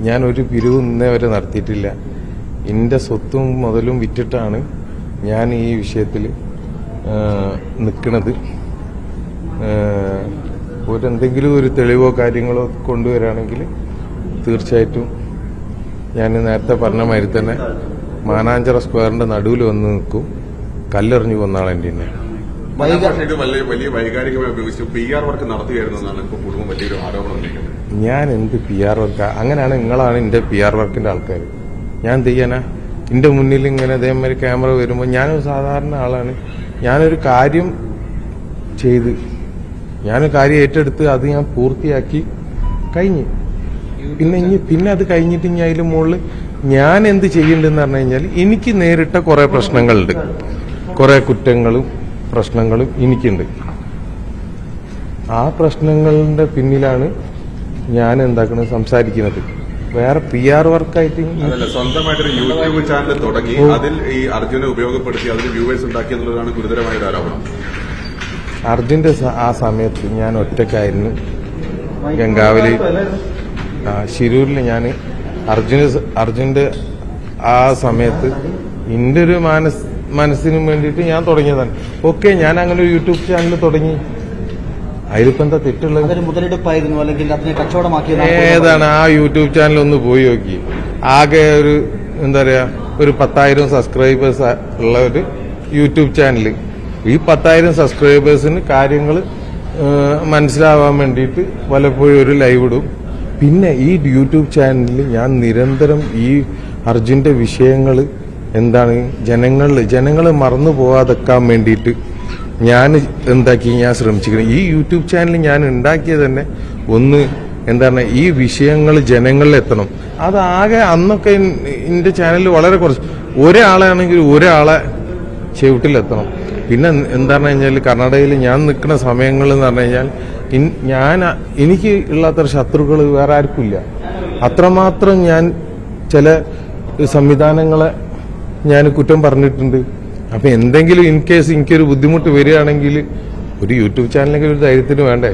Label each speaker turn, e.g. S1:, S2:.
S1: ഞാനൊരു പിരിവ് ഇന്നേ വരെ നടത്തിയിട്ടില്ല. എൻ്റെ സ്വത്തും മുതലും വിറ്റിട്ടാണ് ഞാൻ ഈ വിഷയത്തിൽ നിൽക്കുന്നത്. എന്തെങ്കിലും ഒരു തെളിവോ കാര്യങ്ങളോ കൊണ്ടുവരാണെങ്കിൽ തീർച്ചയായിട്ടും ഞാൻ നേരത്തെ പറഞ്ഞ മാതിരി തന്നെ മാനാഞ്ചിറ സ്ക്വയറിന്റെ നടുവിൽ വന്ന് നിൽക്കും. കല്ലെറിഞ്ഞു കൊന്നാളെ എൻ്റെ
S2: വലിയ വൈകാരികമായി ഉപയോഗിച്ച് PR വർക്ക് നടത്തുകയായിരുന്നെന്നാണ് ഇപ്പോൾ കുടുംബം വലിയൊരു ആരോപണം ഉന്നയിക്കുന്നത്.
S1: ഞാൻ എന്ത് PR വർക്ക്? അങ്ങനെയാണ് നിങ്ങളാണ് എൻ്റെ PR വർക്കിന്റെ ആൾക്കാർ. ഞാൻ എന്ത് ചെയ്യാനാ? എൻ്റെ മുന്നിൽ ഇങ്ങനെ അതേമാതിരി ക്യാമറ വരുമ്പോൾ ഞാനൊരു സാധാരണ ആളാണ്. ഞാനൊരു കാര്യം ചെയ്ത് ഞാനൊരു കാര്യം ഏറ്റെടുത്ത് അത് ഞാൻ പൂർത്തിയാക്കി കഴിഞ്ഞ് പിന്നെ അത് കഴിഞ്ഞിട്ട് ഇനി അതിന് മുകളിൽ ഞാൻ എന്ത് ചെയ്യേണ്ടതെന്ന് പറഞ്ഞു കഴിഞ്ഞാൽ എനിക്ക് നേരിട്ട കുറെ പ്രശ്നങ്ങളുണ്ട്, കുറെ കുറ്റങ്ങളും പ്രശ്നങ്ങളും എനിക്കുണ്ട്. ആ പ്രശ്നങ്ങളുടെ പിന്നിലാണ് ഞാൻ എന്താക്കുന്നത് സംസാരിക്കുന്നത്. വേറെ PR വർക്കായിട്ട്
S2: സ്വന്തമായിട്ടൊരു യൂട്യൂബ് ചാനൽ തുടങ്ങി അതിൽ ഈ അർജുനെ ഉപയോഗപ്പെടുത്തി അതിൽ വ്യൂവേഴ്സ് ഉണ്ടാക്കി എന്നുള്ളതാണ് ഗുരുതരമായ ഒരു ആരോപണം.
S1: അർജുന്റെ ആ സമയത്ത് ഞാൻ ഒറ്റക്കായിരുന്നു ഗംഗാവലി ശിരൂരിൽ. ഞാൻ അർജുന്റെ ആ സമയത്ത് എൻ്റെ ഒരു മനസ്സിനും വേണ്ടിയിട്ട് ഞാൻ തുടങ്ങിയതാണ്. ഓക്കെ, ഞാൻ അങ്ങനെ ഒരു യൂട്യൂബ് ചാനൽ തുടങ്ങി. അതിലിപ്പോ എന്താ തെറ്റുള്ളത്? ഏതാണ് ആ യൂട്യൂബ് ചാനൽ ഒന്ന് പോയി നോക്കി. ആകെ ഒരു എന്താ പറയാ ഒരു 10,000 സബ്സ്ക്രൈബേഴ്സ് ഉള്ള ഒരു യൂട്യൂബ് ചാനൽ. ഈ 10,000 സബ്സ്ക്രൈബേഴ്സിന് കാര്യങ്ങൾ മനസ്സിലാവാൻ വേണ്ടിയിട്ട് പലപ്പോഴും ഒരു ലൈവ് ഇടും. പിന്നെ ഈ യൂട്യൂബ് ചാനലിൽ ഞാൻ നിരന്തരം ഈ അർജുന്റെ വിഷയങ്ങൾ എന്താണ് ജനങ്ങൾ മറന്നു പോകാതെക്കാൻ വേണ്ടിയിട്ട് ഞാൻ ഞാൻ ശ്രമിച്ചിരിക്കുന്നത്. ഈ യൂട്യൂബ് ചാനൽ ഞാൻ ഉണ്ടാക്കിയത് തന്നെ എന്താണ് ഈ വിഷയങ്ങൾ ജനങ്ങളിൽ എത്തണം. അതാകെ അന്നൊക്കെ എൻ്റെ ചാനലിൽ വളരെ കുറച്ച് ഒരാളാണെങ്കിൽ ഒരാളെ ചുവട്ടിലെത്തണം. പിന്നെ എന്താണെന്ന് കഴിഞ്ഞാൽ കർണാടകയിൽ ഞാൻ നിൽക്കുന്ന സമയങ്ങൾ എന്ന് പറഞ്ഞു കഴിഞ്ഞാൽ എനിക്ക് ഉള്ളത്ര ശത്രുക്കൾ വേറെ ആർക്കില്ല. അത്രമാത്രം ഞാൻ ചില സംവിധാനങ്ങളെ ഞാൻ കുറ്റം പറഞ്ഞിട്ടുണ്ട്. അപ്പൊ എന്തെങ്കിലും ഇൻ കേസ് എനിക്കൊരു ബുദ്ധിമുട്ട് വരികയാണെങ്കിൽ ഒരു യൂട്യൂബ് ചാനലെങ്കിലും ഒരു ധൈര്യത്തിന് വേണ്ടേ?